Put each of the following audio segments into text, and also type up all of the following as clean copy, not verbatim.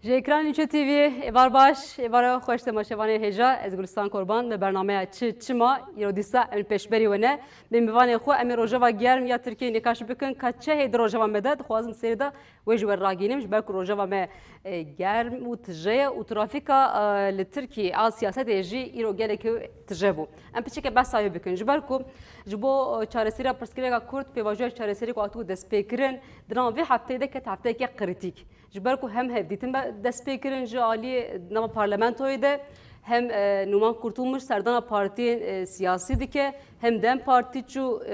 Ji ekranê Çi TV êvar baş, êvara xweş temaşevanê hêja ez Gulistan Korban li bernameya çima îro dîsa em pêşberî we ne bi mivanê xwe em ê rojeva germ ya Tirkiyeyê nîqaş bikin ka çehê di rojeva me de dixwazim serê de wê ji we ragînim ji ber ku rojeva me germ û tije ye û trafîka li Tirkiyê a siyasetê jî îro gelekî tije bû. Em piçeke behsa wê bikin ji ber ku ji bo çareseriya pirsgirêka Kurd pêvajoya çareserî ku hatibû destpêkirin di nav vê hefteyê de ket hefteyeke krîtîk. Ji ber ku hem hevdîtin destpêkirin ji aliyê nava parlamentoyê de hem Numan Kurtulmuş serdana partiyên siyasî dike hem Dem Partî çû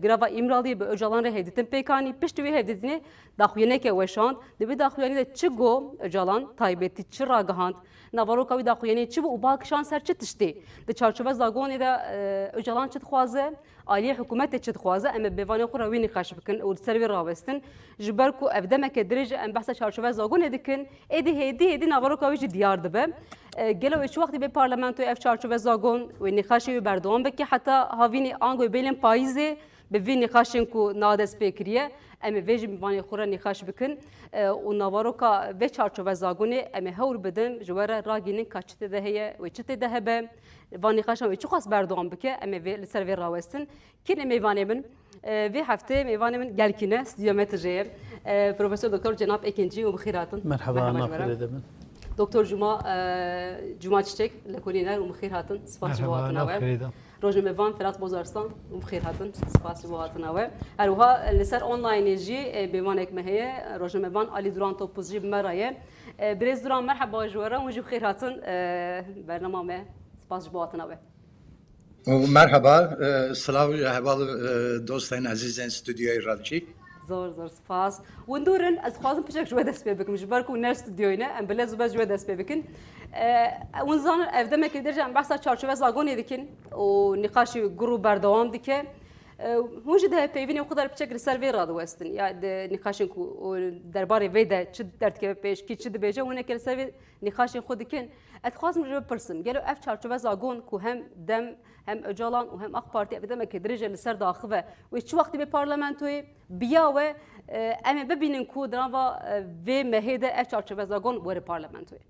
greva İmraliyê bi Öcalan re hevdîtin pêkanî piştî wê hevdîtinê daxuyaneke weşand di vê daxuyanî de çi got Öcalan taybetî çi ragihand navaroka wî daxuyanî çi bû û bakişan ser çi tiştê di çarçova zagonê de Öcalan çi dixwaze aliyê hikûmetê çi dixwaze em ê bêvanê xwe re wî nîqaş bikin û ser wê rawestin ji ber ku ev demeke dirêj em behsa çarçova zagonê dikin êdî hêdî navaroka wî jî diyar dibe gelo wê çi wextî bê parlamentoya ev çarçova zagon wê nîqaşê wî berdewam bike heta havînî ango bêlên payîzê bi vî nîqaşên ku nadestpêkiriye em ê vê jî mivanê xwe re nîqaş bikin û navaroka vê çarçova zagonê em ê hewr bidin ji we re ragînin ka çi tê de heye wê çi tê de hebe van nîqaşan wê çi xwast berdewam bike em ê li ser vê rawestin kînê mêvanê min vê heftê mêvanê min gelkîne stûdyo me tijê ye Profesör Doktor Cenab Ekincî û bixîr hatin. Merhaba, nafile demin. Doktor Cuma Çiçek li Kulîner û bixîr hatin. Spas ji bo hatina we. Rojê me van Ferhat Bozarslan û bixîr hatin. Spas ji bo hatina we. Her wiha li ser onlinê jî bêvanek me heye. Rojê me van Ali Duran Topuz jî bi me re ye. Birêz Duran merheba ji we re û jî bixîr hatin bernama me. Spas ji bo hatina we. Merhaba, selav heval dostên azîzên stüdyoyê radçî. Zor spas. Windurin ez xwazim piçek ji we dest pê bikim ji ber ku ner stüdyoyê ne em bilez û bez ji we dest pê bikin. Hûn zanin ev demekê dirêj em behsa çarçova zagonê dikin û nîqaşê gurû berdewam dike. Hûn jî de peyvînê xwe piçek li ser vê radiwestin ya di nîqaşên ku derbarê vê de çi derdkeve pêş kî çi dibêje hûneke li ser vê nîqaşên xwe dikin. Ez dixwazim ji we pirsim gelo ev çarçova zagon ku hem Dem hem Öcalan û hem AK Parti ev demekê dirêj li ser daxive wê çi wextî bê parlamentoyê biya we em ê bibînin ku di nava vê mehê de ev çarçova zagon were parlamentoyê.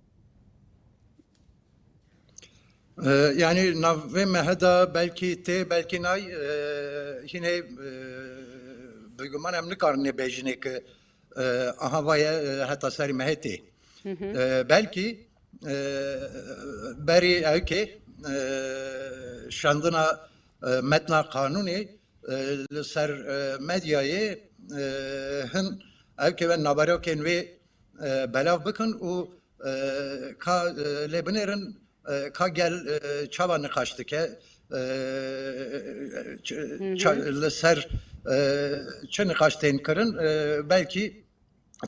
Yani navê me heda belkî tê belkî nay hînê biguman em nikarin bêjinê ki aha vaye heta serî me hê tê. Belkî berî ew kê şandina metna kanûnê li ser medyayê hin ew kê ve naberokên wê belav bikin û ka lê binêrin ka gel çava nîqaş dike li ser çi nîqaş tên kirin belkî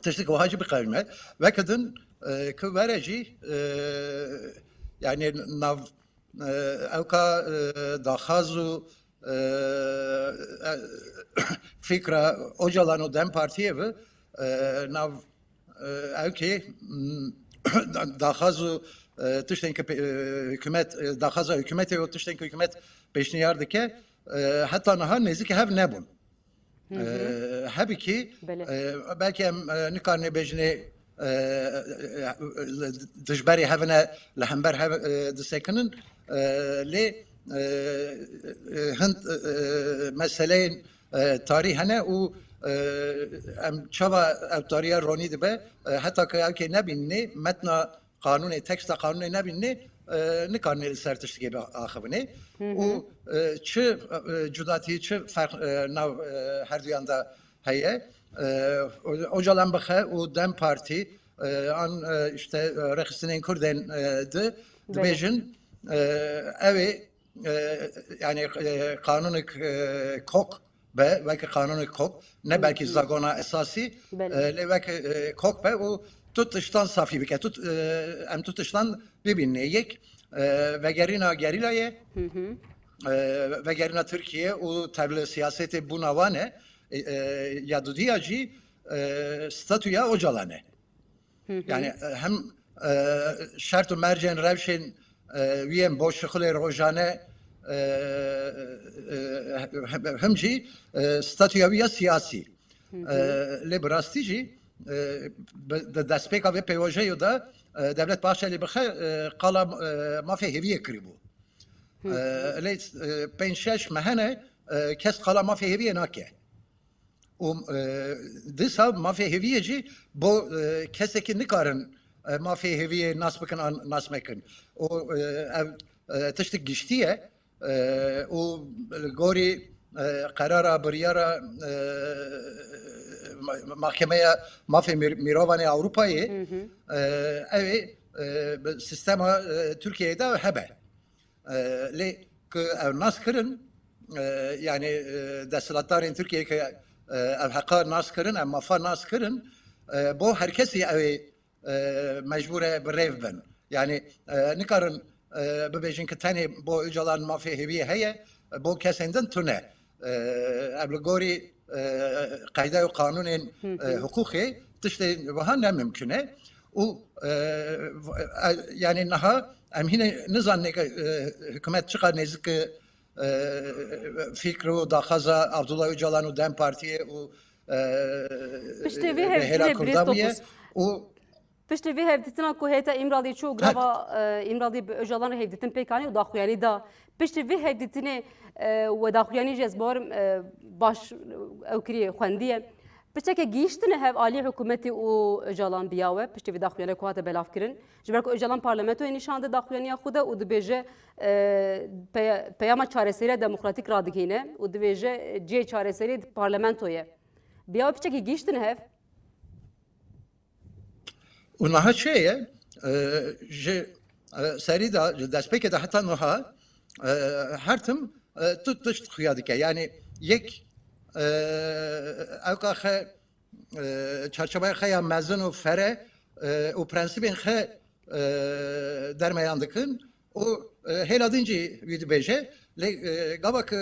tiştî wiha jî biqewime vekidin ki were jî yani nav ew ka daxwaz û fikra Öcalan û Dem Partiyê ve nav ew kê daxwaz û tiştên ki hükümet daxwaza hükümetê û tiştên ki hükümet pêşniyar dike heta niha nêzîkî hev nebûn. Hebikî belkî em nikarin bêjinê dijberê hevine li hember hev disekinin lê hin meseleyên tarî hene û em çava ev tariya ronî dibe heta ki ew kê nebînî metna kanûnê teksta kanûnê nebînî nikarinê li ser tiştekê axivînê û çi cudatî çi ferq nav her duyan da heye Öcalan bixe û Dem Partî an işte rexistinên Kurdên dibêjin ew ê yani kanûnek kok be veke kanûnek kok ne belkî zagona esasî lê veke kok be û tu tiştan safî bike em tu tiştan bibînê yek vegerîna gerîlayê vegerîna Tirkiye û tevli siyasetê bûna wan e ya dudiya jî statüya Öcalan e. Yani hem şert û mercên rewşên wî yên boşixulê rojane hem jî statüya wî ya siyasî. Lê bi rastî jî دەستپێکا vê pêwajeyê de Devlet Bahçeli bixe qala mafê hêviyê kirîbû. Lê pênc şeş me hene kes qala mafê hêviyê nake. û dîsa mafê hêviyê jî bo kesekî nikarin mafê hêviyê nas bikin an nas mekin. û ev tiştek giştiye û gorî قرارا بریارا محکمه مافی میروان اروپایی اوی سیستم ترکیه دا هبه لی که او ناس کرن yani دستلاتların Türkiye که او حقا ناس کرن او مافا ناس کرن bu herkesi evi mecbure brev ben yani nikarın bebejin ki tane bu ücalan mafya heviye heye bu kesinden tune ابلغوري قاعده وقانون حقوقي تشتي وها نه ممكنه و يعني انها ام هنا نظام hükümet çıkar nezik fikri da khaza Abdullah Öcalan و Dem Partiye و Hela Kurdamiye و Piştî vê hevdîtina ku hêta İmralı'yı çû grava İmralı'yı bi Öcalan'ı hevdîtin pêkanî û daxuyanî da piştî vê hevdîtinê we daxuyanî jî ez barim baş ew kiriye xwendiye piçeke gîştine hev aliyê hikûmetê û Öcalan biya we piştî vê daxuyanê ku hate belavkirin ji ber ku Öcalan parlamentoyê nîşan da daxuyaniya xwe de û dibêje peyama çareseriya demokratîk radikîne û dibêje cihê çareseriyê parlamentoye biya we piçekî gîştine hev ونها شيء جي سريدا دسبيك ده حتى نها هرتم تشت خيادك يعني يك اوقا خ çarşabaya خيا مزن و فره و prensibin خ dermeyandıkın o heladinci vidbeje le gabak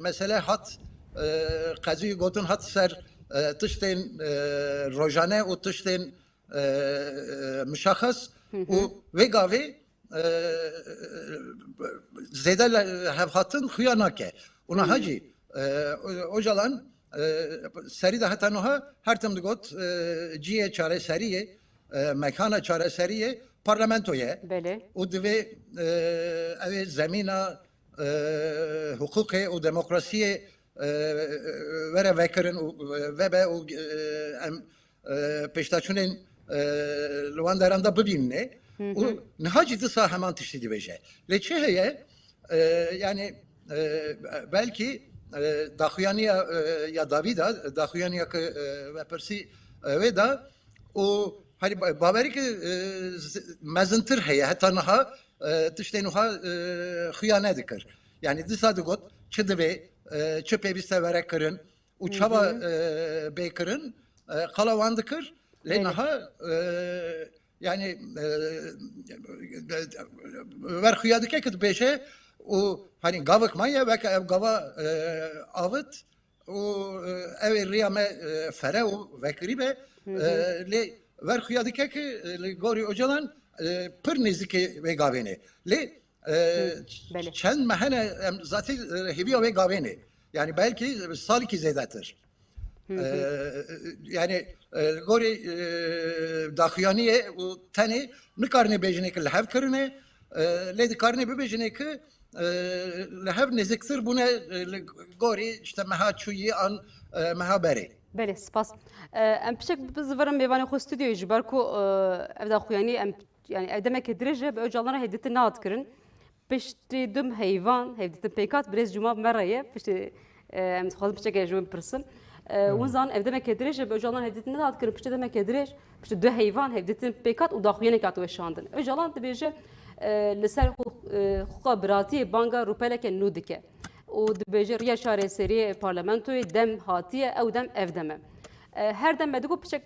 mesela hat qazi gotun hat ser tişten rojane o tişten مشخص و وگاوی زیده هفاتن خویا نکه اونا هجی اوجالان سری ده حتی نوها هر تم دگوت جیه چاره سریه مکان چاره سریه پارلمنتویه و دوی اوی زمینا حقوق و دموکراسی وره وکرن و به peştaçunun لوان درنده ببینه و نهاجی دسا hemen tiştidi beje. Leçeheye yani belki daxuyaniya ya Davida daxuyaniya ve persi ve da o hani baberi ki mezintır heye hatta naha tişte nuha xuyane dikir. Yani disa digot çıdı be çöpe biste verek kırın uçava bekırın qalawan dikir lenaha yani ver xuya dike ki beşe o hani gavık maya ve ev gava avıt o ev riyame fere o vekribe le ver xuya dike ki gori ocalan pır nizike ve gaveni le çen mehene zaten hebiya ve gaveni yani belki saliki zedadır. Yani gori daxuyaniye o tane ne karne bejine ki lehav karne ledi karne be bejine ki lehav neziktir buna gori işte meha çuyi an meha beri. Bele spas. Em pişek biz varım mevane xo stüdyoyu ji ber ku ev daxuyani em yani ev demek edreje be Öcalan'a hediyeti naat kirin. Pişti düm heyvan hediyeti pekat brez cuma meraye pişti em xwazim pişek ejwin pırsin. Wenzan ev demek edreje be Öcalan hediyetini naat kirin pişti demek edrej pişti dü heyvan hediyeti pekat û daxuyani kat weşandin. Öcalan dibêje li ser xuqa biratiyê banga rûpeleke nû dike. û dibêje riya çareseriyê parlamentoyê dem hatiye ew dem ev deme. Her dem me digot piçek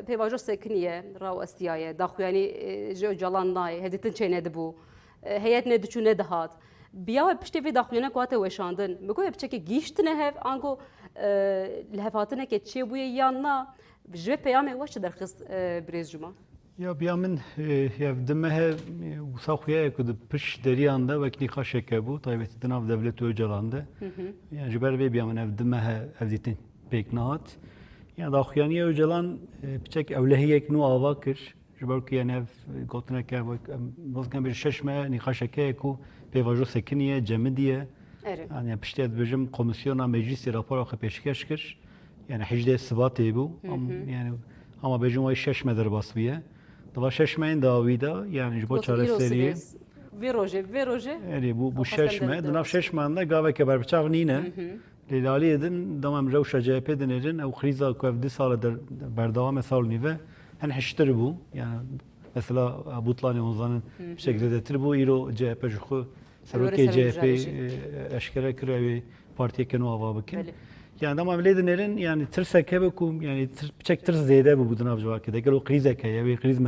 pêvajoya sekiniye rawestiyaye daxuyanî ji Öcalan nayê hedîtin çê nedibû heyet nediçû nedihat biya we piştê vê daxuyana ku hate weşandin me goye piçekê gîştine hev ango li hevhatineke çêbûyê yan na ji vê peyamê we çi derxist birêz cuma Ya biyamin yevdimehe wisa xuya ku di piş deriyan de vekilî xaşeke bû taybetî di nav Devlet Öcalan de yani ji ber vê biyamin evdimehe ev dîtin pêk nehat Yani daxuyaniye Öcalan piçek evlehiyek nu ava kir. Jibar ki yani ev gotineke bozgan bir şeşme nikaşeke ku pevajo sekiniye cemidiye. Evet. Yani piştet bejim komisyona meclisi rapor akı peşkeş kir. Yani hicde sıbatı bu. Yani ama bejim o şeşme derbasbiye. Dava şeşmeyin davida yani jibo çareseriye. Vê rojê Yani bu Xwestem şeşme, de dinav şeşmanda gaveke berbiçav nîne. Lêlalî edin damam rewşa CHP dinêrin ew xrîza ku ev 2 sala berdewame sal nîve hin hiştir bû. Yani mesela Butlanê Onzan'ın bir şekilde detir bu îro CHP ji xwe serokê CHP eşkere kir ew partiyeke nû ava bikin. Yani damam lê dinêrin yani tirsek hebe ku yani piçek tirs zêde bû bu dinav civakê de. Gelo qrîzek heye wê qrîz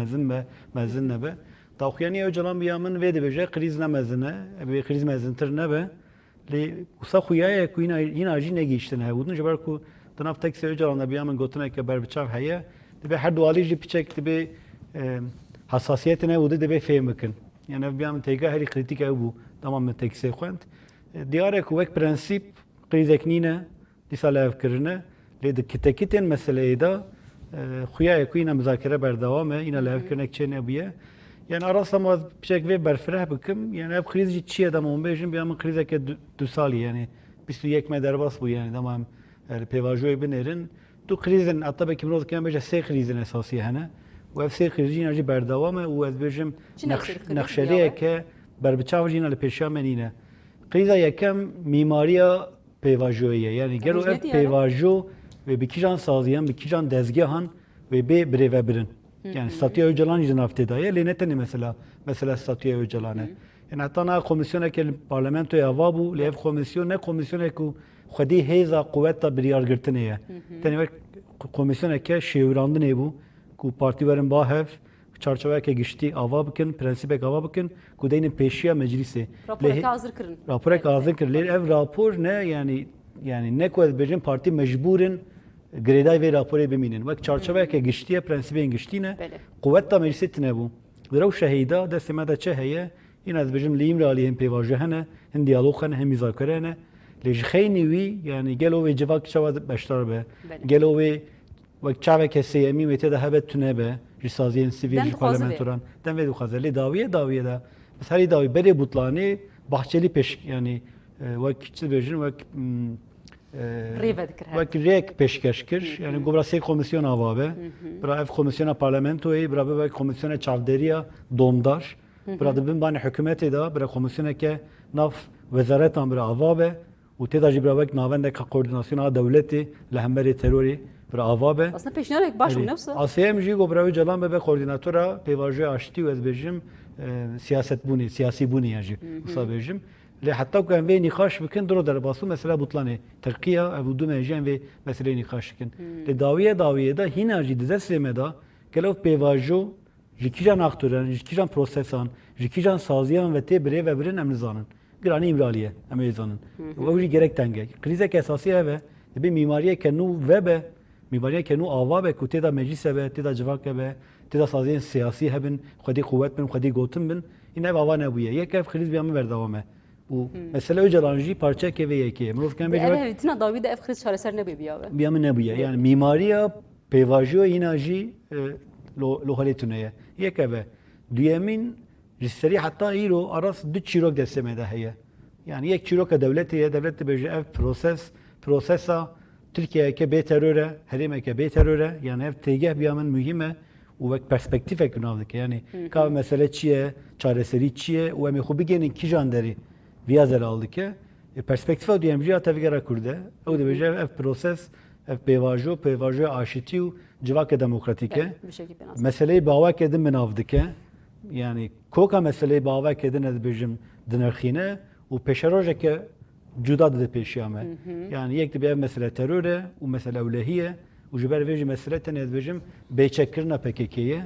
mezin nebe. Daxuyaniye Öcalan biyamın vê dibêje qrîz nemezine, ev qrîz mezintir nebe. Lê wisa xuyaya ku îna jî negîştin hebûdin ji ber ku di nav tekstê Öcalan'da biyamın gotineke berbiçav heye dibe her du alî jî piçek dibe hassasiyetên hebûdî dibe fêm bikin. Yani ev biyamın têga herî krîtîk ew bû tamam min tekstê xwend. Diyare ku wek prensîp qrîzek nîne dîsa levkirine lê di kitekîtên meseleyê de xuyaya ku îna mizakere berdewam e îna levkirinek çê nebûye. Yani arasama piçek ve berfireh bikim. Yani hep kriz çiye de monbejim bir ama krize ke du sali yani 21 me derbas bu yani tamam pevajoy binerin tu krizin hatta belki biraz kan beje se krizin esasiye hene ve se krizin acı berdavame ve ez bejim nakşeliye ke berbiçavjina le peşamenine kriza yekem mimariya pevajoye yani gelo ev pevajo ve bikijan saziyan bikijan dezgahan ve be breve birin. Yani Statüye Öcalan izin haftedaya leneteni mesela Statüye Öcalan'a. Yani hatta na komisyona ke parlamentoya avabu lev komisyon ne komisyona ku xwedî hêza kuvveta biryar girtinê ye. Tenê komisyona ke şêwirandinê bû ku partîwerin bahev çarçoveke giştî ava bikin, prensîpek ava bikin ku deynên pêşiya meclisê. Raporeke hazır kirin. Raporeke hazır kirin. Lê ev rapor ne yani ne ku ez bêjim partî mecbûrin Greday ve raporê bimînin. Wek çarçoveke giştiye prensîbên giştîne kuvveta meclisê tune bû. Li rew şehîda destê me de çi heye îna ez bêjim li îmraliyên pêvajo hene, hin diyalog hene, hin mîzakere hene. Lê ji xeynî wî yani gelo wê civak çawa beşdar be. Gelo wê wek çaveke sêyemî wê tê de hebe tune be ji saziyên sivîl ji parlamentoran. Dem vê dixwaze. Lê dawiye de biz herî dawî berê Butlanê Bahçeli pêş yani wek çi dibêjin wek Wek rêk pêşkeş kir yani gobra sê komisyon ava be bira ev komisyona parlamentoyê bira bibe komisyona çavderiya domdar bira dibin banê hikûmetê de bira komisyoneke nav wezaretan bira ava be û tê de jî bira wek navendeka koordinasyona dewletê li hemberê terorê bira ava be. Aslında peşniyarek baş mı nefse? Asiyem jî gobra Öcalan bibe koordinatora pêvajoya aştî û ez bêjim siyasî bûniya jî wisa bêjim. Lê heta ku em vê nîqaş bikin diro derbasû mesela Butlanê Tirkiya ev du mejiyên vê meseleyê nîqaş dikin. Lê dawiyê de hîna jî di destê me de gelo pêvajo ji kîjan aktoran, ji kîjan prosesan, ji kîjan saziyan ve tê birê ve birin em nizanin. Giranî îmraliye em ê zanin. Ew jî gerek tenge. Krîzek esasî heve dibe mîmariyeke nû vebe, mîmariyeke nû ava be ku tê de meclis hebe, tê de civak hebe, tê de saziyên siyasî hebin, xwedî quvvet bin, xwedî gotin bin. Îne ev ava nebûye. Yek ev xrîz biyame berdewam e. Bu mesela Öcalan jî parçeke vê yekê. Mirov kan bêje Evet, tina davî de ev kriz çareser nebûye biyawe. Biyame nebûye. Yani mîmariya pêvajoya îna jî lo halê tune ye. Yek ev e. Duyemîn ji serî heta îro aras du çîrok destê me de heye. Yani yek çîroka devletê ye. Devlet dibêje ev prosesa Tirkiyeyeke bê terör e, herêmeke bê terör e. Yani ev têgeh biyamin mühim e. û wek perspektîfek gunav dike. Yani ka mesele çi ye, çareserî çi ye û em ê xwe bigênin kîjan derê via zelaldike perspektifa duyem jî hata vigera Kurde ew dibêje ev proses ev pêvajoya aşitî û civakê demokratîke meseleyê bawekê din binav dike yani koka meseleyê bawekê din ez dibêjim dinirxîne û pêşerojeke cuda dide pêşiya me yani yek dibe ev mesele terör e û mesele ewlehî û ji ber vê jî mesele tenê ez dibêjim bêçekkirina PKK'ye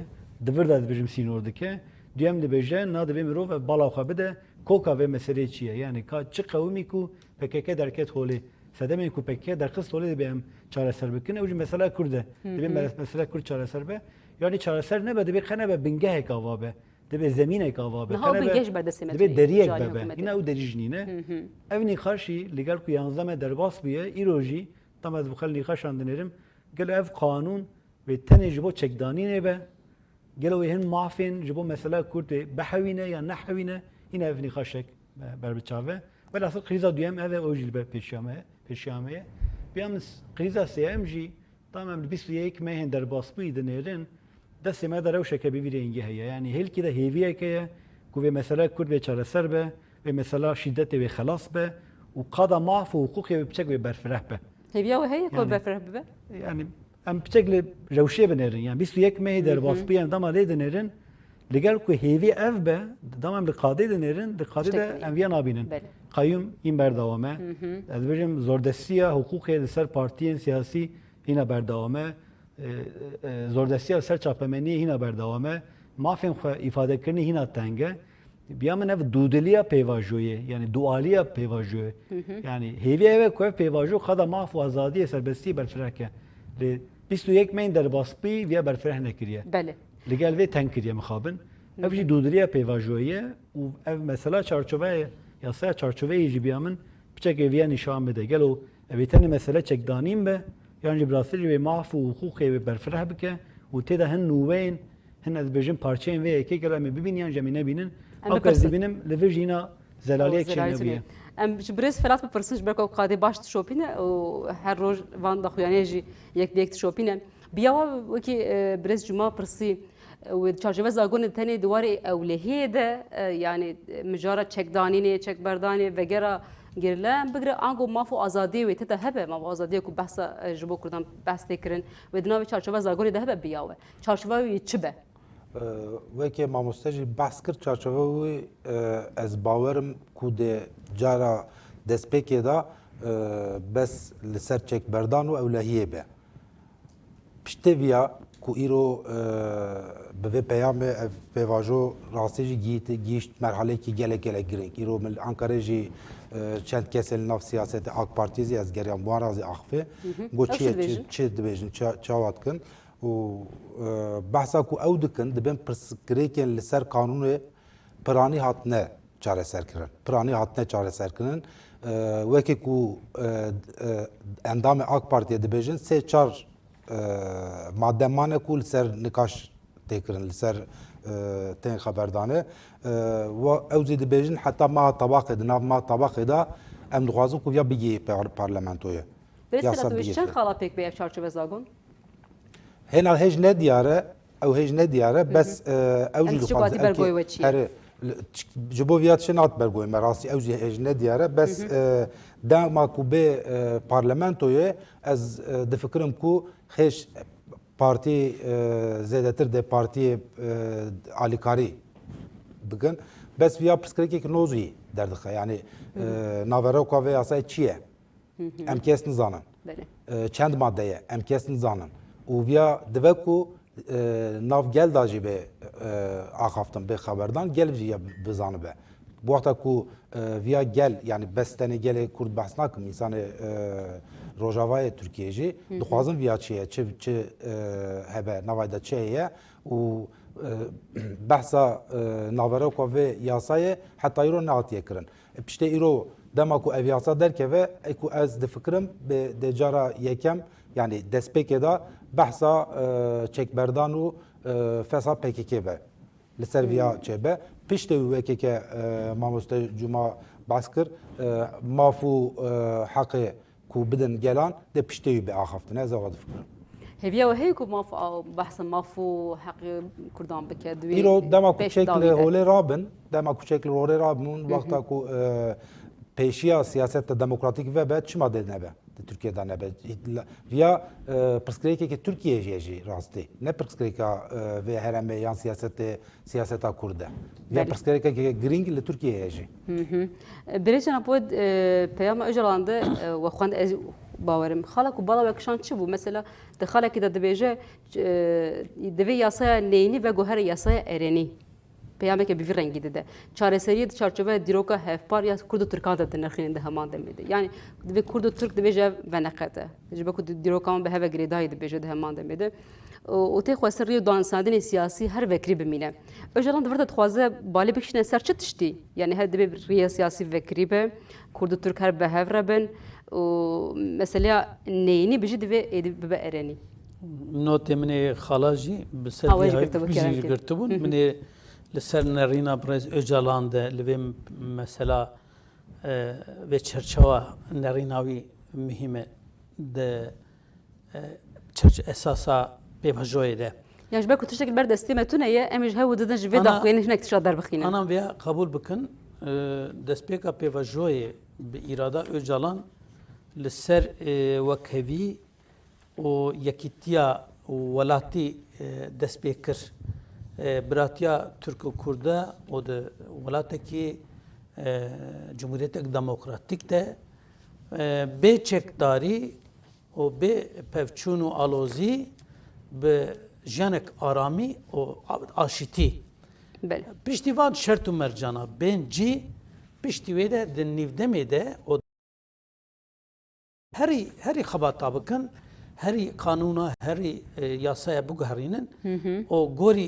divir de ez dibêjim sînor dike duyem dibêje na dibe mirov ev bala xwe bide koka ve mesele çiye yani ka çi qewmî ku PKK derket holê sedemên ku PKK derxist holê dibe em çareser bikin ew jî mesela Kurd e dibe mesela Kurd çareser be yani çareser nebe dibe xenebe bingehek ava be dibe zemînek ava be dibe deriyek be îna ew derî jinîne ev nîqaşî li gel ku 11 me derbas bûye îro jî tam ez bi xwe nîqaşan dinêrim gelo ev kanun ve tenê ji bo çekdanînê be gelo wê hin mafên ji bo mesela Kurdê behewîne ya nehewîne hîn ev nîqaşek ber biçave velhasıl krîza duyem ev e o jî li ber pêşiya me ye bêya min krîza sêyem jî tamam li 21 mehên derbasbûyî dinêrin destê me de rewşeke bivîreyîngî heye yani hêlkî de hêviyeke ye ku vê mesela Kurd vê çareser be vê mesela şîddetê wê xelas be û qada maf û hukûkê wê biçek wê berfireh be. Hêviya we heye ku berfireh bibe? Yani em biçek li rewşê binêrin yani 21 mehê derbasbûyî em dema lê dinêrin li gel ku hêvî ev be dema em li qadê dinêrin li qadê de em viya nabînin. Qayyum în berdewam e. Ez dibêjim zordestiya hukûkê li ser partiyên siyasî hîna berdewam e. Zordestiya li ser çapemeniyê hîna berdewam e. Mafên xwe îfadekirinê hîna teng e. Biya min ev dûdiliya pêvajoyê yani dualiya pêvajoyê yani hêvî ev e ku ev pêvajo qada maf û azadiyê serbestiyê berfirehke. Li 21 mehên derbasbûyî viya berfireh nekiriye. Li gel vê teng kiriye mixabin. Ev jî dûdiliya pêvajoyê û ev mesela çarçoveyê yasaya çarçoveyê jî biya min biçek êviya nîşan bide. Gelo evê tenê mesele çekdanîn be yan jî bi rastî jî vê maf û hukûkê wê berfireh bike û têde hin nûveyên hin ez dibêjim parçeyên vê yekê gelo em ê bibîniyan jem ê nebînin. Ew ez dibînim li vê jîna zelaliyek çênebiye. Em ji birêz felat bipirsin ji ber ku qadê baş dişopîne û her roj van daxuyaniyê jî yek bi yek dişopîne. Biyawa wekî birêz cuma pirsî wê çarşeve zagonê tenê diwarê ewlehiyê de yani mijara çekdanînê, çekberdanê vegera girile em bigire ango maf û azadiyê wê tê de hebe maf û azadiyê ku behsa ji bo Kurdan behs tê kirin wê di navê çarşeve zagonê de hebe biya we. Çarşeva wê çi be? Wekî mamoste jî behs kir çarçove wê ez bawerim ku de cara destpêkê da bes li ser çekberdan û ewlehiyê be. Piştê viya ku îro bi vê peyamê ev pêvajo rastî jî gîşt merhelekî gelek girêng. Îro min Ankarê jî çend kesên li nav siyasetê AK Partiyê zî ez geriyan wan razî axivê got çi dibêjin çawa dikin û behsa ku ew dikin dibin pirsgirêkên li ser kanûnê piranî hatine çareserkirin. Piranî hatine çareserkirin. Wekî ku endamê AK Partiyê dibêjin sê çar maddemane ku li ser nikaş têkirin li ser tên xeberdanê ew zî dibêjin heta maha tabaqê di nav maha tabaqê da em dixwazin ku ya bigihê parlamentoyê. Çend xala pêk be ev çarçove zagon? Hêna hêj nediyare ew hêj nediyare bes ew jî dixwazin ji bo viya tişê nat bergoyê me rastî ew jî hêj nediyare bes dema ku bê parlamentoyê ez difikirim ku hêj partî zêdetir de partiyê alîkarî bikin bes viya pirsgirêkekî nû jî derdixe yani naveroka vê yasayê çi ye em kes nizanin çend madde ye em kes nizanin û viya dibe ku nav gel da jî bê axaftin bê xeberdan gel jî ya bizanibe. Bu wexta ku viya gel yani bes tenê gelê Kurd behs nakim însanê Rojavayê Tirkiyê jî dixwazin viya çi ye çi hebe navayê de çi heye û behsa naveroka vê yasayê heta îro nehatiye kirin. Piştê îro dema ku ev yasa derkeve ku ez difikirim bê de cara yekem yani destpêkê da behsa çekberdan û fesa PKK be. Li ser viya çêbe piştê wekeke mamoste cuma behs kir maf û heqê ku bidin gelan de piştê wî bê axaftin ez ava difikirim. Hêviya we heye ku behsa maf û heqê Kurdan bike duî îro dema ku çek li holê rabin dema ku çek li holê rabin wexta ku pêşiya siyaseta demokratîk ve be çima dê nebe Türkiye'de nebe viya pirsgirêkekî Tirkiyeyê jî jî rastî ne pirsgirêka vê heremê yan siyaseta Kurd e viya pirsgirêkekî girîng li Tirkiyeyê jî. Birêşena pod peyama Öcalan de we xwend ez bawerim xala ku bala wekişan çi bû mesela di xalekî de dibêje divê yasaya neyînî ve guherê yasaya erenî پیامک به رنگی ده چارەسەری چارچوبه دیروکا هفپار یا کرد و ترکان ده نرخین ده همان دمیده یعنی دوی کرد و ترک دوی جا ونقته جبه کد دیروکان به هوا گریدای ده بیجه ده همان دمیده و تی خواسته ریو دانساندن سیاسی هر وکری بمینه اجلان دورت خوازه بالی بکشنه سر چه تشتی یعنی هر دبی ریو سیاسی وکری به کرد و ترک هر به هوا بن و مثلا نینی بیجه دوی ایدی به ارانی نوت من خلاجی بسر بیشتر گرتبون من لسر نرینا برز اجالان ده لبیم مثلا و چرچوا نریناوی مهمه ده چرچ اساسا بهجوی ده يعني جبك تشتكي البرد استيمتونا يا امش هو ددن جفيد اخوين هناك تشادر بخينا انا ويا قبول بكن دسبيكا بهجوي باراده اجالان لسر وكهوي و یکیتیا ولاتی دست بیکر براتیا ترک و کرده و د ولاتی که جمهوریت دموکراتیک ده به چکداری و به پفچون و آلوزی به جنک آرامی و آشتی بله پشتیوان شرط و مرجانا بنجی پشتیویده دنیوده میده و هری خباتا بکن هری قانونا هری یاسای بگهرینن و گوری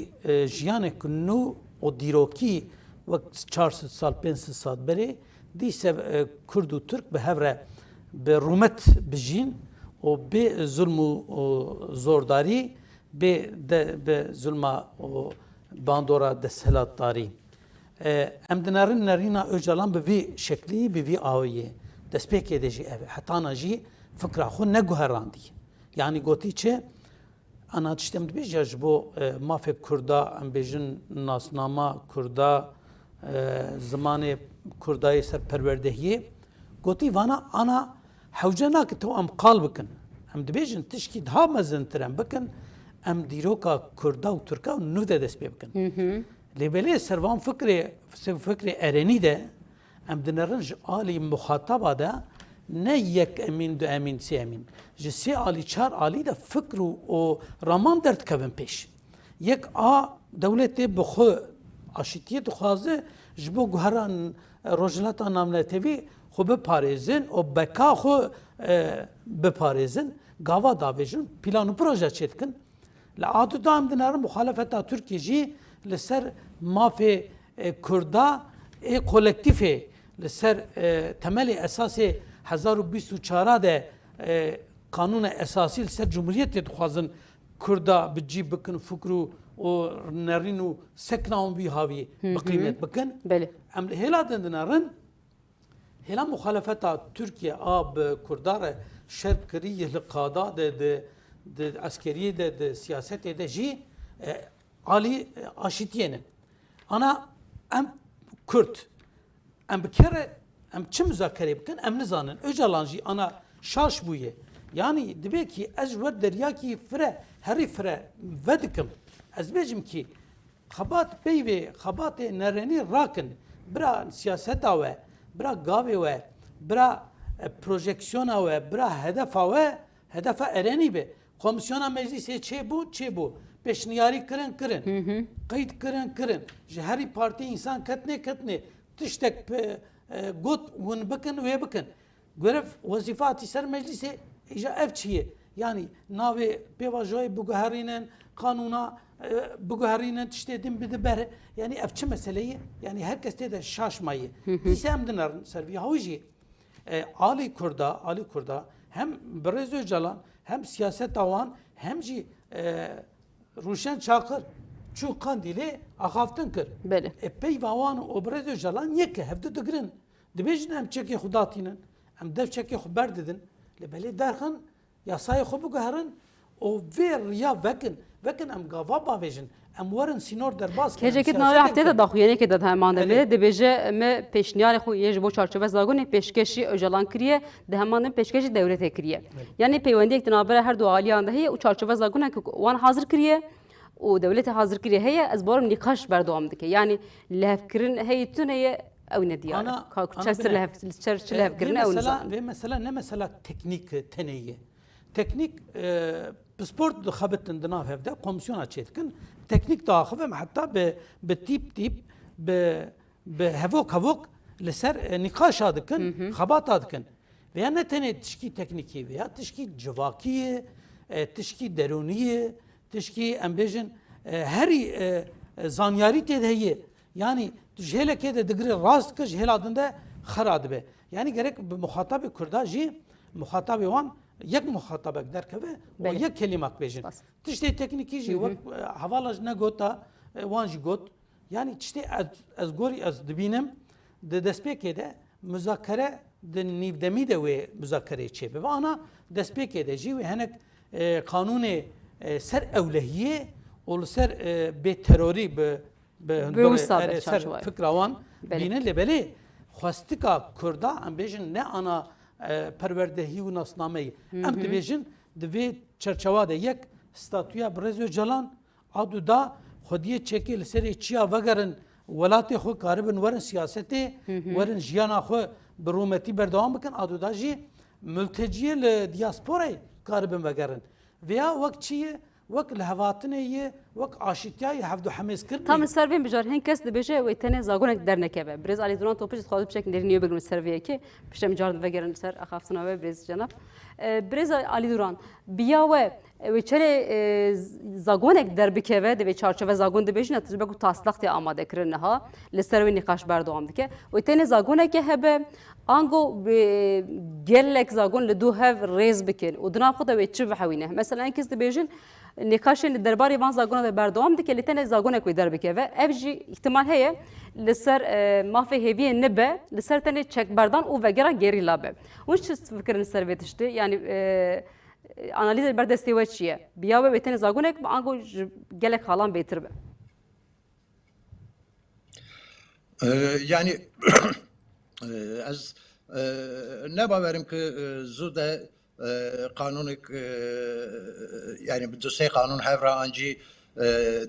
جیانه کنو و دیروکی وقت 400 سال 500 سال بره دیسه کرد و ترک به هفره به رومت بجین و به ظلم و زورداری به ظلم و باندورا دستهلات داری ام دنارن نرینا اجالان به وی شکلی به وی آویه دست پیکه دیجی اوه حتی نجی فکر خو نگوهراندی yani goti çe ana tiştem dibêje ji bo mafê Kurda em bêjin nasnama Kurda zimanê Kurdayê ser perwerdehiyê gotî vana ana hewce nake to em qal bikin em dibêjin tişkî daha mezintir em bikin em dîroka Kurda û Türka û nû de dest pê bikin lêbelê servan fikrê erenî de em dinerin ji alî muhataba de ne yek emin du emin si emin. Ji sê alî çar alî de fikr û raman derdikevin pêş. Yek a dewletê bi xwe aşîtiyê dixwaze ji bo guheran rojhilata namletevî xwe biparêzin û beka xwe biparêzin gava davêjin plan û proje çê dikin. Li adû da em dinarin muxalefeta Tirkiye jî li ser mafê Kurda ê kolektîfê li ser temelê esasê 1024 de kanuna esasî ser cumhuriyetê dixwazin Kurda bi cî bikin fikr û nerîn û sekna û wî havî bi qîmet bikin em li hêla dinarin hêla muxalefeta Tirkiye a bi Kurda re şerp kirî li qada de askeriyê de siyasetê de jî alî aşîtiyê ana em Kurd em bi kere em çi müzakere bikin em nizanin Öcalan jî ana şaş bûye yani dibe ki ez we deryakî fire herî fire ve dikim ez bêjim ki xebat pey vê xebatê nerenî rakin bira siyaseta we bira gavê we bira projeksiyona we bira hedefa we hedefa erenî be komisyona meclisê çêbû pêşniyarî kirin qeyd kirin ji herî partî însan ketine tiştek got hûn bikin wê bikin görev wezîfatî ser meclisê îja ev çi ye yani navê pêvajoyê biguherînin kanûna biguherînin tiştê din bide ber yani ev çi meseleyê yani herkes tê de şaşmayê dîse em dinarin ser vî hawî jî alî Kurda hem bi Rêz Öcalan hem siyaseta wan hem jî Rûşen Çakır çû Kandîlê axaftin kir peyva wan û bi Rêz Öcalan yek e hevdû digirin dibêjin em çekê xwe datînin em dev çekê xwe berdidin li belê derxin yasayê xwe biguherin û vê riya vekin em gava bavêjin em werin sînor derbas kirin Hêjekî navê heftê de daxuyanekê de heman demê dibêje me pêşniyarê xwe yê ji bo çarçove zagonê pêşkêşî Öcalan kiriye di heman dem pêşkêşî dewletê kiriye yani peywendiyek di navbera her du aliyan de heye û çarçove zagonek wan hazir kiriye û dewletê hazir kiriye heye ez barim nîqaş berdewam dike yani lehevkirin heyî tune ye ew ne diyar çerçi lehevkirin ew ve mesela ne mesela teknik teneye teknik Sport xabetin di nav hevde komisyona çêdikin teknik daxivem heta bi tîp bi hevok li ser nîqaşa dikin xebata dikin veya ne tenê tişkî teknîkî veya tişkî civakiyê tişkî derûniyê tişkî em bêjin herî zanyarî tê de heye yani ji hêlekê de digire rast dike ji hêla din de xera dibe yani gerek bi muhatabê Kurda jî muhatabê wan yek muhatabek derkeve o yek kelimak bêjin tiştê teknîkî jî wek hevala ji negota wan jî got yani tiştê ez gorî ez dibînim di destpêkê de müzakere di nîvdemî de wê müzakereyê çêbe ve ana destpêkê de jî wê hinek kanûnê ser ewlehiyê û li ser bêterorî bi ser fikra wan bînin lê belê xwestika Kurda em bêjin ne ana perwerdehî û nasnameyê em dibêjin di vê çerçeva de yek statûya Birêz Öcalan adu da xwediyê çekê li serê çiya vegerin welatê xwe karibin werin siyasetê werin jiyana xwe bi rûmetî berdewam bikin adu da jî mülteciyê li diasporayê karibin vegerin veya wek çi ye wek li hevatinê ye wek aşîtiyayê hevdû hemêzkirinê Tam servên bijar hin kes dibêje wê tenê zagonek dernekeve. Birêz Alî Duran Topî dixwaze biçek nêrîniyo bigrin serviyekê piştem car vegerin ser axaftina we birêz cenab. Birêz Alî Duran biya we wê çerê zagonek derbikeve divê çarçove zagon dibêjin tijbe ku taslaq tê amadekirin niha li ser wê nîqaş berdewam dike wê tenê zagonekê hebe ango gelek zagon li dû hev rêz bikin û di nav xwe de wê çi bihewîne mesela en kes dibêjin nîqaşên li derbarê van zagona de berdewam dike lê tenê zagonek wê derbikeve ev jî ihtimal heye li ser mafê hêviyê nibe li ser tenê çekberdan û vegera gerîla be hûn çi fikirin ser vê tiştê yani analiza berdestê we çi ye biya we wê tenê zagonek bi ango ji gelek halan bêtir be yani ez ne baverim ki zû de kanûnik yani bi dosê kanûn hevra ancî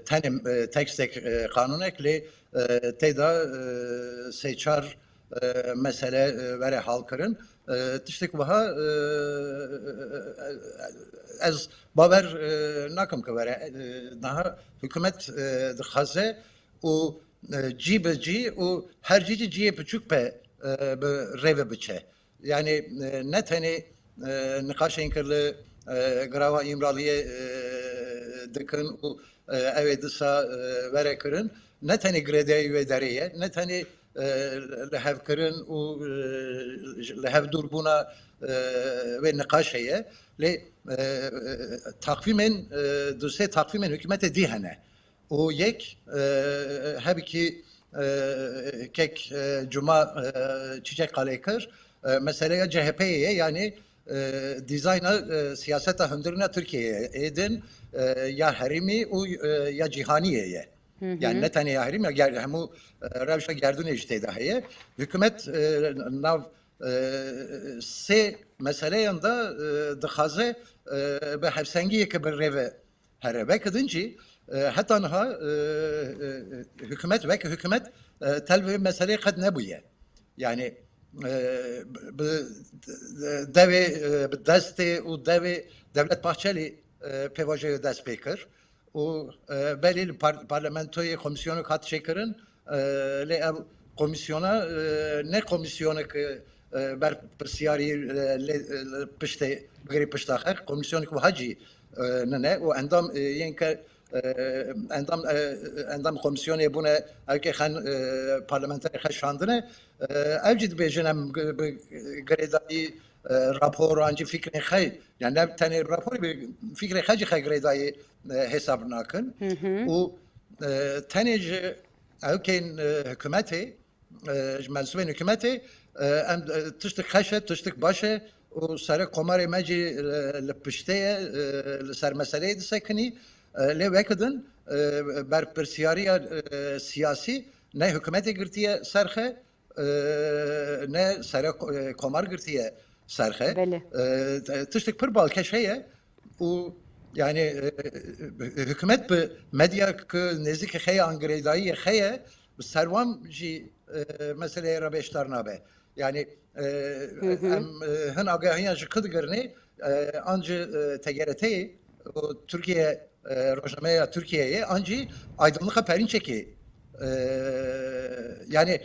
tenim tekstek kanûnek lê têda sê çar mesele vere halkirin tiştek wiha ez bawer nakim ki vere daha hikûmet dixwaze û cî bi cî û her cî ciyê piçûk pe bi rêve biçe yani ne tenê nîqaşên kir li grava îmraliyê dikin û ew ê disa vere kirin ne tenê girêdayî wê derê ye ne tenê li hevkirin û li hevdûrbûna wê nîqaşê ye lê takvîmên dosê takvîmên hikûmetê dî hene û yek hebikî kek cuma çiçek qalê kir meseleya CHP'ye ye yani dizayna siyaseta hundirina Türkiye'ye edin ya herîmî û ya cîhaniyê ye yani ne tenê ya herîm ya hemû rewşa gerdûnê jî tê de heye hikûmet nav sê meseleyan da dixwaze bi hevsengiyekê bi rêve here vekidin jî heta niha hikûmet wek hikûmet tel vê meseleyê qet nebûye yani devê bi destê û devê Devlet Bahçeli pêvajeyê dest pê kir û belê li parlamentoyê komisyonok hat çêkirin lê ev komisyona ne komisyonek ber pirsyarî piştê bigirî pişta xwe komisyonek wiha cî nine û endam yên ke endam komisyonê bûne evkê xen parlamenterê xwe şandine ev cî dibêjin em girêdayî rapor ancî fikrên xwe yani ne tenê raporê bi fikrê xwe jî xwe girêdayî hesab nakin û tenê ji evkên hikûmetê ji mensûbên hikûmetê em tiştek xweş e tiştek baş e û serê komarê me cî li piştê ye li ser meseleyê disekinî lê vekidin berpirsiyariya siyasî ne hikûmetê girtiye ser xwe ne serê komar girtiye ser xwe tiştek pir balkeş heye û yani hikûmet bi medya ki nêzîkî xeye an girêdayiyê xeye bi serwan jî meseleyê re bêşdar nabe yani em hin agahiyan ji ku digirinê an ji TGRT'yê o Türkiye rojnameya Türkiye'ye anci aydınlığa perinçeki yani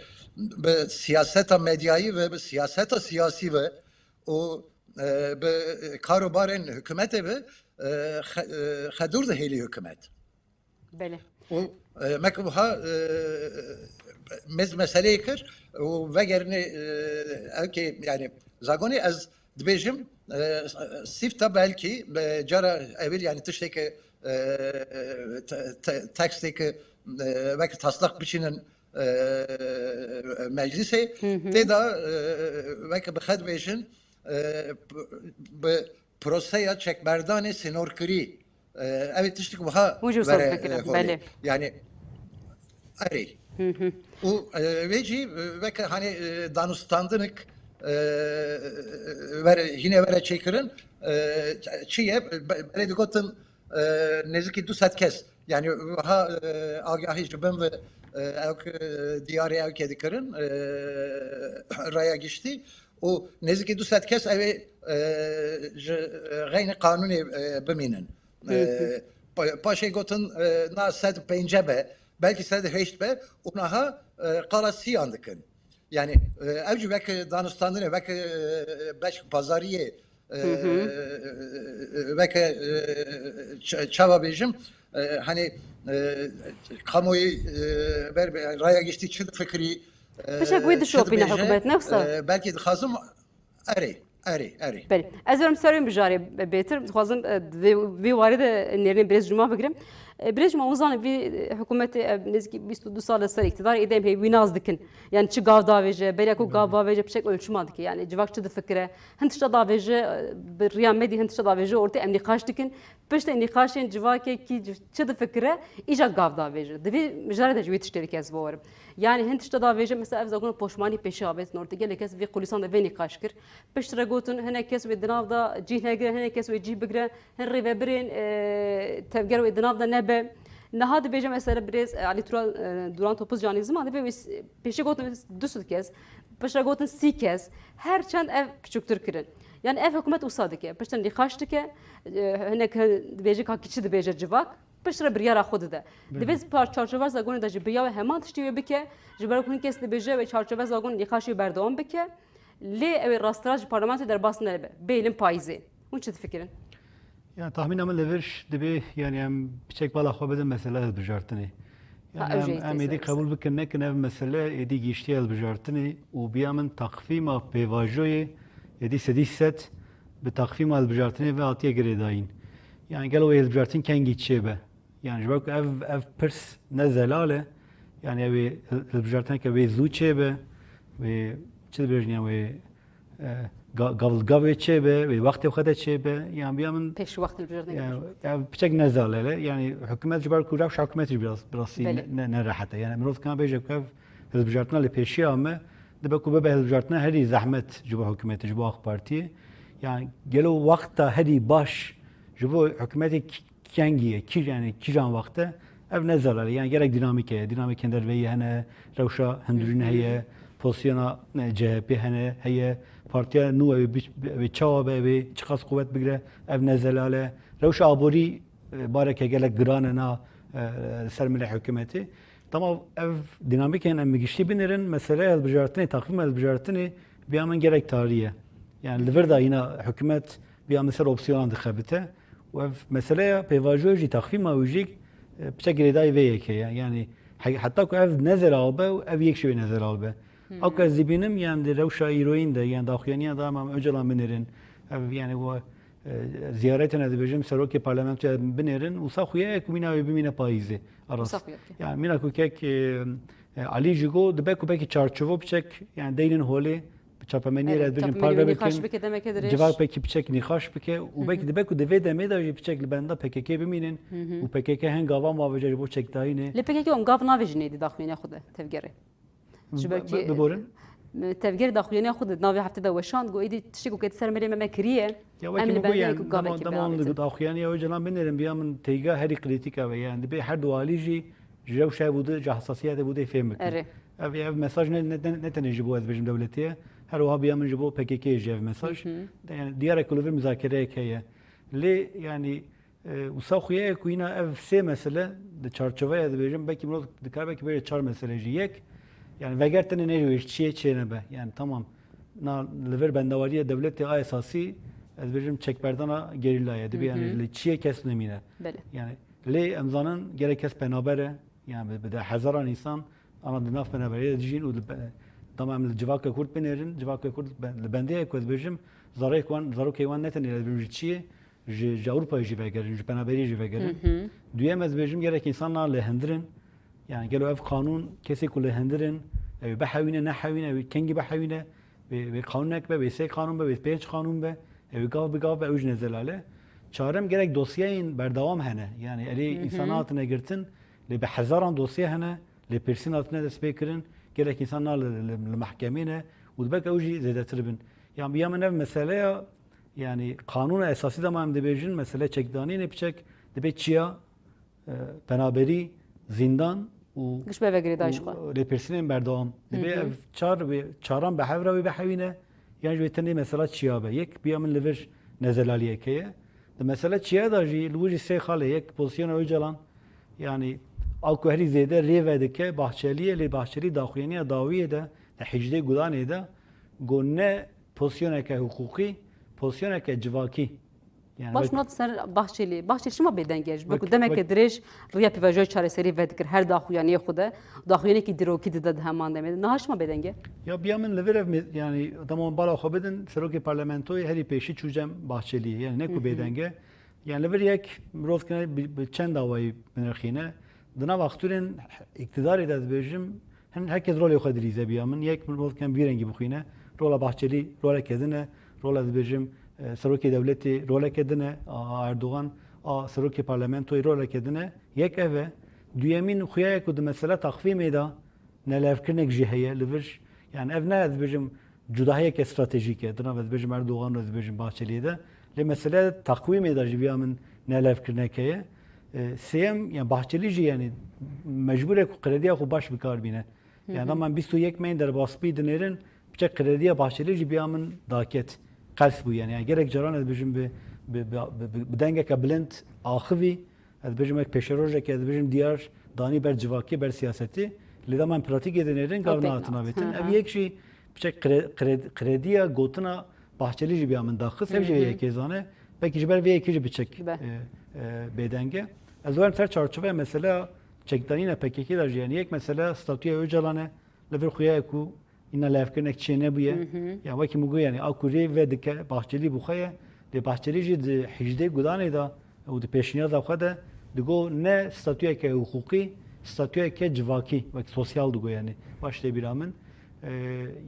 siyaseta medyayı ve siyaseta siyasi ve o karobarın hükümete ve xedur da heli hükümet. Bele. O mekbuha meseleyi kır o vegerini ki yani zagoni az dibejim sifta belki cara evvel yani tıştaki teksteki belki taslak biçinin meclisi de da belki bixed bejin prosaya çekberdane sinorkri evet tıştaki buha Mucur sol fikri. Bele. yani arey o veci belki hani danustandınık yine vere çekirin çiye beledi gotun neziki du set kes yani ha agahı jibem ve diyarı ev kediklerin raya geçti o neziki du set kes evi gayne kanuni biminin paşa gotun na set pencebe belki set heşt be onaha qarasi andıkın yani evci belki danıştandığını belki beş pazariye belki çava bejim hani kamuoyu raya geçtiği için fikri Pişek wê dişopîne hikûmet nefsa? belki dixazım erê. Belê. Ez verim serên bijarê bêtir dixwazim vê warê de nêrîn birêz cuma bigirim. Birêz cuma uzanê vê hikûmetê nêzîkî 22 sal ser îktidar êdem hê wî naz dikin. Yani çi gav davêje, berek û gav bavêje pişek ölçüma dike. Yani civak çi difikire. Hin tişta davêje bi riya medî hin tişta davêje ortê em nîqaş dikin. Piştê nîqaşên civakekî çi difikire îja gav davêje. Divê mijarê de ji wê tiştê kes bo werim. Yani hin tişta davêje mesela ev zagon poşmanî pêşî avêtin ortê gelek kes vê kulîsan de vê nîqaş kir. Piştre gotin hinek kes wê di nav da cî negire hinek kes wê cî bigire hin rêvebirên tevger wê di nav da nebe. Niha dibêje mesela birêz Alî Duran Topuz canî ziman divê pêşî gotin du sed kes piştre gotin sî kes her çend ev küçüktür kirin. Yani ev hikûmet wisa dike piştre nîqaş dike hinek dibêje ka kîçi dibêje civak piştre biryara xwe dide. Divê çarçova zagonê de ji biya ve heman tiştî wê bike ji ber ku hin kes dibêje ve çarçova zagon nîqaşê berdewam bike lê ew ê rastira ji parlamentoyê derbas nebe bêlin payîzê. Hûn çi difikirin? Yani tahmin ama lever dibi yani em biçek bala xwe bedin mesele ez bijartinê. Yani em êdî qebûl bikin nekin ev mesele êdî gîştî ez bijartinê û biya min taqfîma pêvajoyê êdî sedî set bi taqfîma ez bijartinê ve hatiye girêdayîn. Yani gelo ez bijartin kengî çêbe. Yani ji ber ku ev pirs ne zelal e yani ew ez bijartineke wê zû çêbe wê çi dibêjin ya wê gavê çêbe wê wextê xwe de çêbe yani biya min Pêş wextê bijardin. piçek nezale yani hikûmet ji ber ku rewşa hikûmetî birasî ne rahat e yani mirov kan bêje ku ev hilbijartina li pêşiya me dibe ku bibe hilbijartina herî zehmet ji bo hikûmetê ji bo AK Partiyê yani gelo wexta herî baş ji bo hikûmetê kengî ye yani kîjan wexte ev nezale yani gerek dinamîk heye dinamîkên derveyî hene rewşa hindurînê heye pozisyona CHP hene heye partiya nû ew çawa be ew çi qas quvvet bigire ev nezelale rewşa aborî bareke gelek giran e na ser milê hikûmetê tamam ev dinamîkên em giştî binirin mesele ez bijartinê taqvîm ez bijartinê biya min gerek tarî yani li vir da yine hikûmet biya min ser opsyonan dixebite û ev meseleya pêvajoyê jî taqvîma wî jî piçek girêdayî vê yekê ye yani heta ku ev nezelal be û ev yek şewê nezelal be Ak ez dibînim yani di rewşa îroyîn de yani daxuyaniya da em öncela binirin ev yani we ziyaretine dibêjim serokê parlamentoya binêrin û sa xuya ku mîna wê bimîne payîzê aras yani mîna ku kek Alî ji go dibe ku pekî çarçovo biçek yani deynên holê çapemeniyê re dibêjin parve bikin civak pekî biçek nîqaş bike û belkî dibe ku divê demê de jî biçek li benda PKK bimînin û PKK hin gavan mavêje ji bo çekdayînê Li PKK em gav navêjin êdî daxuyaniya xwe de tevgerê. biborin tevgerê daxuyaniya xwe de navê heftê de weşand got êdî tiştê ku ket ser mirê me kiriye em li bendê ku gavekê demon daxuyaniya wê celan binêrin biya min têga herî krîtîka ve yani dibe her du alî jî ji rewşa bûde ji hesasiyetê bûde fêm bikin ev mesaj ne tenê ji bo ez bêjim dewletiye her wiha biya min ji bo PKK jî ev mesaj yani diyarek ku li vir müzakereyek heye lê yani وسا خویه که اینا اف سه مسئله د چارچوبه از بیرون بکی مرد دکار بکی بره چهار مسئله جی یک yani vegertene ne diyor çiğ ne be yani tamam na lever bendavariye devleti esası az birim çekberdana gerillaya dibi yani çiğ kes nemine yani le emzanın gerek kes penabere yani bir de hazaran insan ana dinaf penabere dijin u tamam civaka kurt benerin civaka kurt bendiye koz birim zarok kayvan neten ile birim çiğ Avrupa ji vegerin, ji penaberi ji vegerin. Duyem ez bejim gerek insanlar lehendirin. Yani gelo ev kanun kesi ku lehendirin. Ev behawine ne havine, ev kengi behawine, ve kanunek be, ve se kanun be, ve peç kanun be, ev gav be uj nezelale. Çarem gerek dosyeyin berdavam hene. Yani eli insanatına girtin, le behazaran dosye hene, le persin altına da spekirin. Gerek insanlar le mahkemine, udbek uji zedetiribin. Yani bir yamen ev meseleye yani kanuna esası da mı debejin mesele çekdani ne biçek debe çiya penaberi zindan u Gış be vegri daşqa. repersinin berdavam debe çaran be havra ve be havine yani veteni mesela çiya be yek bir amın lever nezelaliye keye de mesela çiya da ji luji se khale yek pozisyon öcalan yani alko heri zede revedike bahçeliye le bahçeli daxuyaniye daviye de hicde gudane de gonne pozisyona ke hukuki pozisyona ke civaki yani Baş Murat ser Bahçeli. Bahçeli şima beden gej. Bak demek ki direj riya pivajoy çareseri vedikir her daxuyaniye xuda. Daxuyaniye ki diroki de hemen demedi. Nahaşma bedenge. ya bir amın leverev yani tamam bala xobedin seroki parlamentoy heri peşi çucem Bahçeli yani ne ku bedenge yani lever yek rozkene çend davayı menrxine dına vakturin iktidar edez bejim herkes rol xadirize bir amın yek rozken bir rengi buxine rola Bahçeli rola kezine rola bejim seroki devleti rola kedine Erdoğan seroki parlamentoy rola kedine yek eve düyemin xuya ku mesela takvim eda nelevkirnek jiheye lever yani ev ne ez bejim cudahiye ke stratejik edina ez bejim Erdoğan ez bejim Bahçeli'ye de le mesele takvim eda jibiamın nelevkirnekeye siyem yani Bahçeli yani mecbur ku krediye ku baş bikar bine yani ama 21 meyin der baspi dinerin bıçak krediye Bahçeli jibiamın daket قلس بو yani gerek caran ez bejim be denge ka blind axivi ez bejim ek peşeroje ke ez bejim diyar dani ber civaki ber siyaseti li da man pratik edenerin gavna atına betin ev yek şey bıçak krediya gotuna Bahçeli jibi amın daxis ev jibi kezane belki jiber ve ekici bıçak bedenge ez var ter çarçove mesela çektanine PKK der yani yek mesela statüye öcalane lever xuya ku İna levkirnek çene buye. Ya vaki mugu yani akuri ve dike Bahçeli buxaya de Bahçeli jid hicde gudane da u de peşniya da xada digo ne statüye ke hukuki statüye ke civaki vaki sosyal digo yani başta bir amın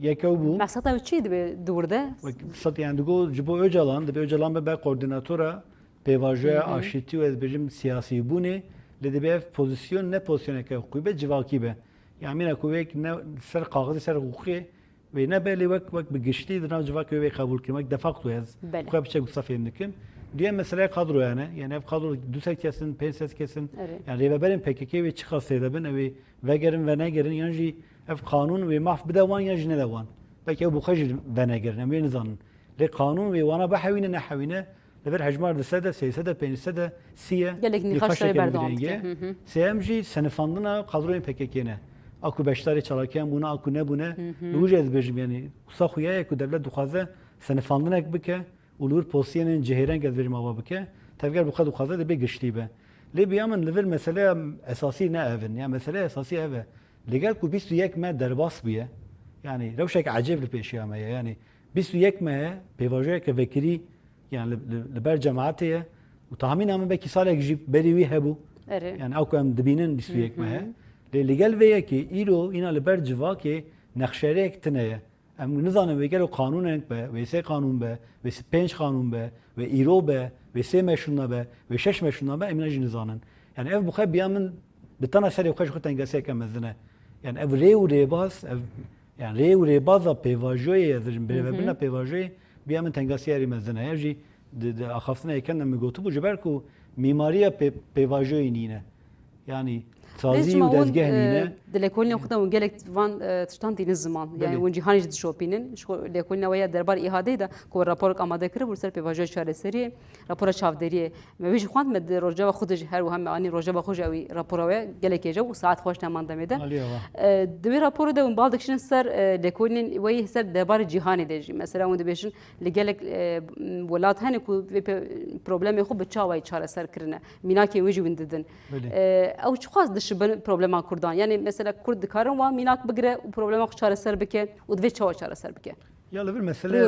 yekev bu. Maksata çiydi be durda. Stat yani digo jibo öcalan de öcalan be koordinatora pevajoya aşiti ve bejim siyasi bune le de pozisyon ne pozisyon ke hukuki be civaki be. Yani mina kuvvet ne ser kağıdı ser hukuki ve ne belli vak begişti de navcı vak ve kabul kılmak defakto yaz. Bu kadar bir şey gusafiyim dikim. Diye mesela kadro yani ev kadro düsek kesin, penses kesin. Yani reveberin PKK ve çıkasıyla ben ve gerin ve ne gerin yani ev kanun ve maf bedevan yani ne devan. Belki bu khajil ve ne gerin emin zanın. Le kanun ve wana bahawine ne havine lever hacmar desede seyse de penise de siye. Gelek nikaşları berdavam. CMG senefandına kadroyu PKK'ne. Aku beştari çalarken buna aku ne buna luje ez bejim yani usa xuya ku devlet duxaze senefandına bike ulur posiyenin cehiren ez bejim ava bike tevger bu kadar duxaze de be geçti be le biyamın level mesele esası ne evin yani mesele esası eve legal ku 21 me derbas biye yani revşek acayip bir peşiyame yani 21 me pevajoya ke vekiri yani leber cemaatiye u tahmin ama belki salek jib beriwi hebu yani aku am dibinin 21 me legal veya ki ilo ina leber civaki nakşerek tneye em nizanı ve gelo kanun be ve se kanun be ve se penç kanun be ve iro be ve se meşunna be ve şeş meşunna be emin nizanın yani ev bu khab yamın bitana seri khoş khotan gasek amazne yani ev rebaz ev yani rebaz pevajoye yazım bena pevajoye biyamın tengasiyeri mazne evji de akhafsına eken mi gotu bu jiber ku mimariya pevajoye nine yani سازی و دزگهنینه دلکولین خودم و گلک وان تشتان دین زمان یعنی ون جهانی جد شوپینن شو دلکولین ویا دربار احاده ده کو راپور آماده کرد بر سر پیواژه چاره سری راپور چاودری مویش خواند مد روجا خودش هر و هم آنی روجا خوش اوی راپور و گلک جو ساعت خوش نمان دمیده دوی راپور ده اون بالدکشن سر دلکولین وی سر دربار جهانی دهی مثلا اون دبیشن لگلک ولات هنی کو پروبلم خوب بچاوی چاره سر کرنه میناکی ویجی ونددن او چه خواست دشبن پروبلم کردان یعنی مثلا کرد کارن و میناک بگره و پروبلم خو چاره سر بکه و دوی چاره سر بکه یا لبر مسئله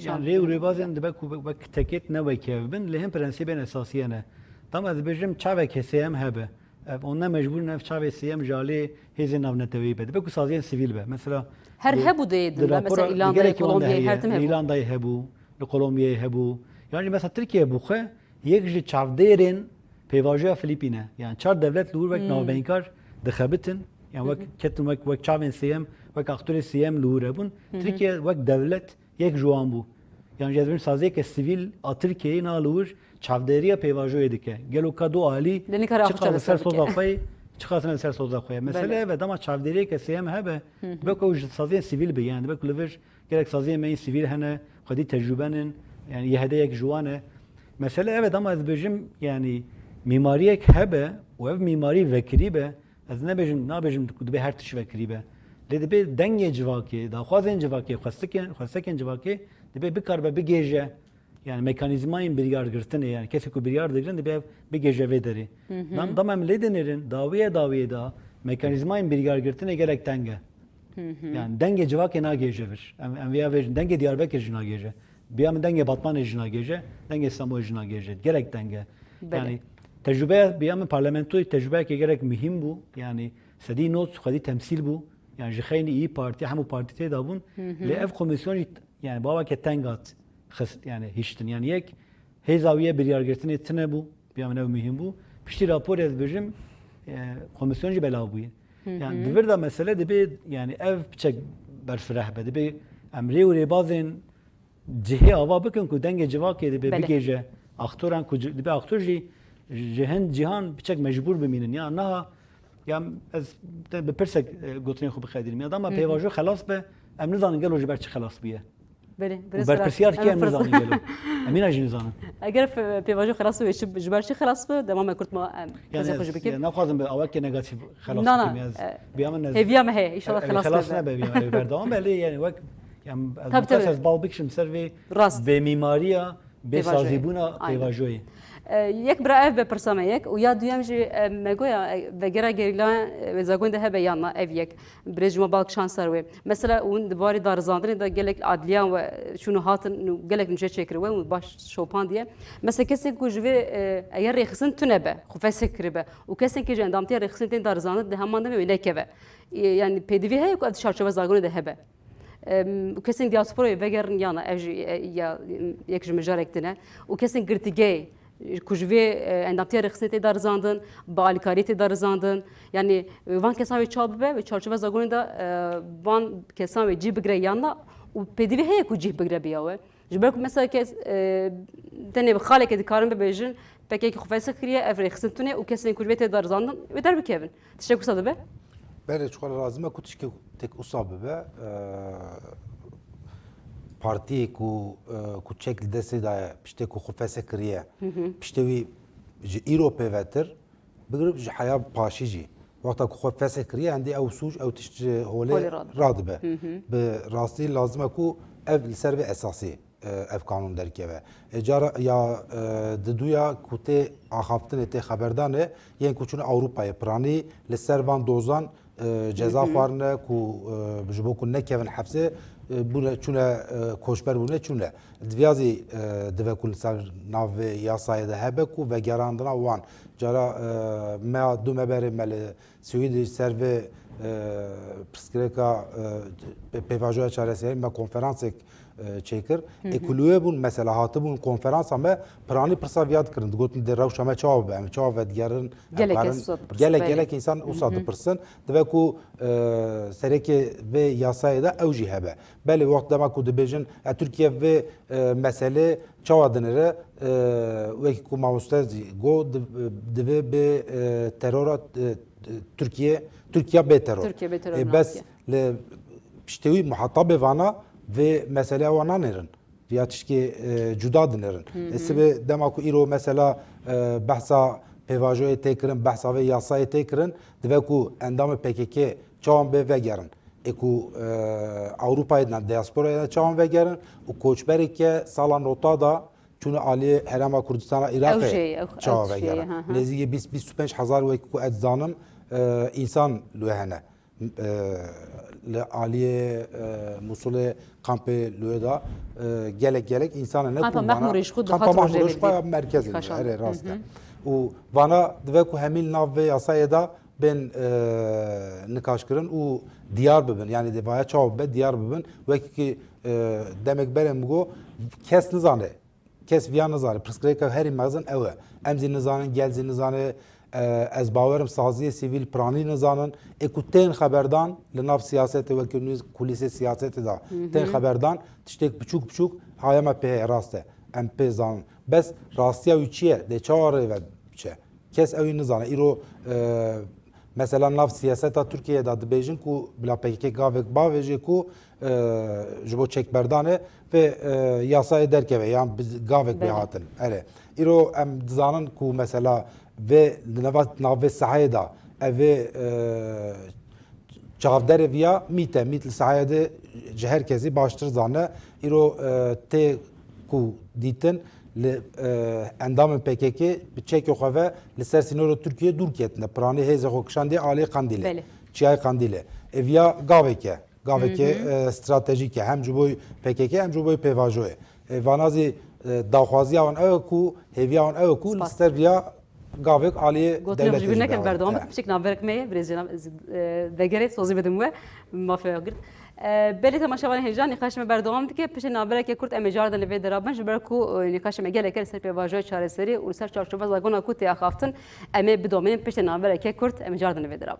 يعني ری و ریباز این دبک و تکیت نوی که بن لهم پرنسیبن اساسیه نه تام از بجم چاوه که سیم هبه اون مجبور نف چاوه سیم جالی هیز ناو نتوی بده بکو سازی سیویل به مثلا هر هبو دید مثلا ایرلanda کولومبیا هر تم هبو ایرلanda هبو کولومبیا هبو yani mesela Türkiye buxe یک جی چاودیرین پیواژه فلیپینه یعنی چهار دولت لور وک ناوبینکار دخبتن یعنی وک کتن وک چاوین سیم وک اختر سیم لوره بون ترکیه وک دولت یک جوان بو یعنی جذبین سازی که سیویل ترکیه نالور چاودیریه پیواژه دیگه گلو کادو عالی چقدر سر سوزاخوی چقدر سر سوزاخوی مثلا و دام چاودیریه که سیم هبه بکو سازی سیویل بیان بکو لور گرک سازی می سیویل هنه خودی تجربه yani yehde ek juane mesela evet ama az bejim yani mimari ek hebe ve ev mimari vekri be az ne bejim be her tiş vekri be le be denge civaki da xwazen civaki xwasteken civaki de be kar be geje yani mekanizmayın bir yar girtine yani kesi ku bir yar digrin de be bir geje vederi damam le denerin daviye da mekanizmayın bir yar girtine gerek denge yani denge civaki na gejevir em veya denge Diyarbakır jina geje بیام دنگ باتمان اجنا گیجه دنگ استانبول اجنا گیجه gerek denge yani tecrübe بیام parlamentoy tecrübe ki gerek mühim bu yani sedi not khadi temsil bu yani jixeyni iyi parti hamu partite da bun le ev komisyon yani baba ke tengat yani hiçtin yani yek hezaviye bir yargırtın etine bu بیام ev mühim bu pişti rapor ezbejim komisyoncu bela bu yani bir de mesele de bir yani ev çek berfrah be de bir emri ve bazın cihe ava bakın ku denge civak yedi be gece aktoran ku be aktorji cihan biçek mecbur biminin ya naha ya ez be persek gotrin xu bixedir mi adama pevajo xalas be em nizanın gelo jiber çi xalas biye بله برپرسیار کی هم نزانی گلو امین اجی نزانم اگر پیواژه خلاص و جبر چی خلاص به دمام کرد ما يعني ناخذ باوقات نيجاتيف خلاص بيعمل هيفيا ما هي ان شاء الله خلاص خلاص نبي بردام بله يعني وقت يعني اساس بالبيكشم سيرفي بميماريا بسازيبونا پیواژوی یک برای به پرسامه یک و یا دویم جی مگویا وگرا گریلا و زاگونده هبه یانا اف یک برج ما بالک شانسر و مثلا اون دواری دارزاندن دا گلک عدلیان و شنو هاتن گلک نشه چکر و باش شوپان دیه مثلا کسی کو جوی اگر رخصن تنبه خوف سکر به و کسی که جندامتی رخصن تن دارزاند ده همان دم ولکه yani پدوی هی کو شارچه زاگونده هبه kesin diaspora vegerin yana ev ya یک جمجارek dine و kesin girtige kujve endamtiye rexsete darzandın balikarite darzandın yani van kesan ve çalbe ve çarşıva zagonunda van kesan ve cibgre yana و pedivi heye ku cibgre biyawe jber mesela kes tane xalek edikarin be bejin peki ki xufaysa kriye ev rexsetune و kesin kujve te darzandın ve der bikevin teşekkür sadıbe بله چقدر لازمه کتش که تک اصابه به پارتی کو چک دستی دای پشته کو خفاس کریه پشته وی ایرو پیوتر بگرب حیا پاشیجی وقتا کو خفاس کریه عندي او سوج او تشت هوله رادبه به راستی لازمه کو اف سرب اساسی ev kanun derkeve. Ecara ya deduya kute axaftın ete xaberdane yen kuçunu Avrupa'ya prani li servan dozan ceza xwarne ku jibo ku nekevin hepse bune çune koşber bune çune. Dviyazi deve ku ser nav yasaya da hebe ku ve gerandına wan. Cara me du mebere mele Suudi serve psikreka pevajoya çaresi me konferansek çekir. Ekuluye bun mesela hatı bun konferans ama prani pırsaviyat kırın. Gotin de revşame çav be. Çav ve diğerin gelek insan usadı pırsın. Deve ku sereke ve yasaya da evji hebe. Beli vakt dema ku dibejin Türkiye ve mesele çav denere ve ku mavustezi go deve be terora Türkiye be terör. Türkiye be terör. Bes le piştevi muhatabı vana ve mesele vana nerin. Ya tişki cuda dinerin. Esibe dema ku iro mesela bahsa pevajoya tekrin, bahsa ve yasaya tekrin. Dve ku endamı PKK çavan be vegerin. Eku Avrupa'ya diasporaya çavan vegerin. U koçberike salan rota da çünkü Ali Herama Kurdistan'a Irak'a çavan vegerin. Nezige 25 hazar ve ku edzanım insan lühene. Aliye Musul'e kampı lüheda gelek insanı ne kullanana. Kampa mahmuriş bayağı merkezi. Evet rastı. U vana dve ku hemil nav ve yasaya da ben nikaş kırın. U diyar bibin yani devaya çav be diyar bibin ve ki demek berem bu kes nizane. Kes viyan nizane. Preskreka her imazın eve. Emzi nizane gelzi nizane ez bawerim saziye sivil prani nizanın ekutên xeberdan li nav siyasete ve kulîsê siyasete da tên xeberdan tiştek biçûk hayema pê rast e em pê zanin bes rastiya wî çi ye de çawa rêve biçe kes ew nizane îro mesela nav siyaseta Türkiye da dibêjin ku bila PKK gavek bavêjê ku ji bo çekberdanê ve yasayê derkeve yan gavek bê hatin ere îro em dizanin ku mesela ve nave sahaya da ev çavdere via mit sahaya de herkesi baştır zane iro te ku ditin li endamın PKK bir çekiyor ve li ser sinoro Türkiye dur ketne prani heze hokşandi ali kandile çay kandile evya gaveke stratejike hem juboy PKK hem juboy pevajoy vanazi daxwaziya wan ew ku heviya wan ew ku li ser via gavek aliye devlet jibine kel berdom pişik naverek meye brezina vegere sozi bedim ve mafya girt beli tamaşavan heyecan nikaşme berdom dike pişik naverek kurt emejar da leve deraben jiber ku nikaşme gelek ser pevajoy çareseri ul ser çarşova zagona ku te axaftin eme bidomenin pişik naverek kurt emejar da leve derab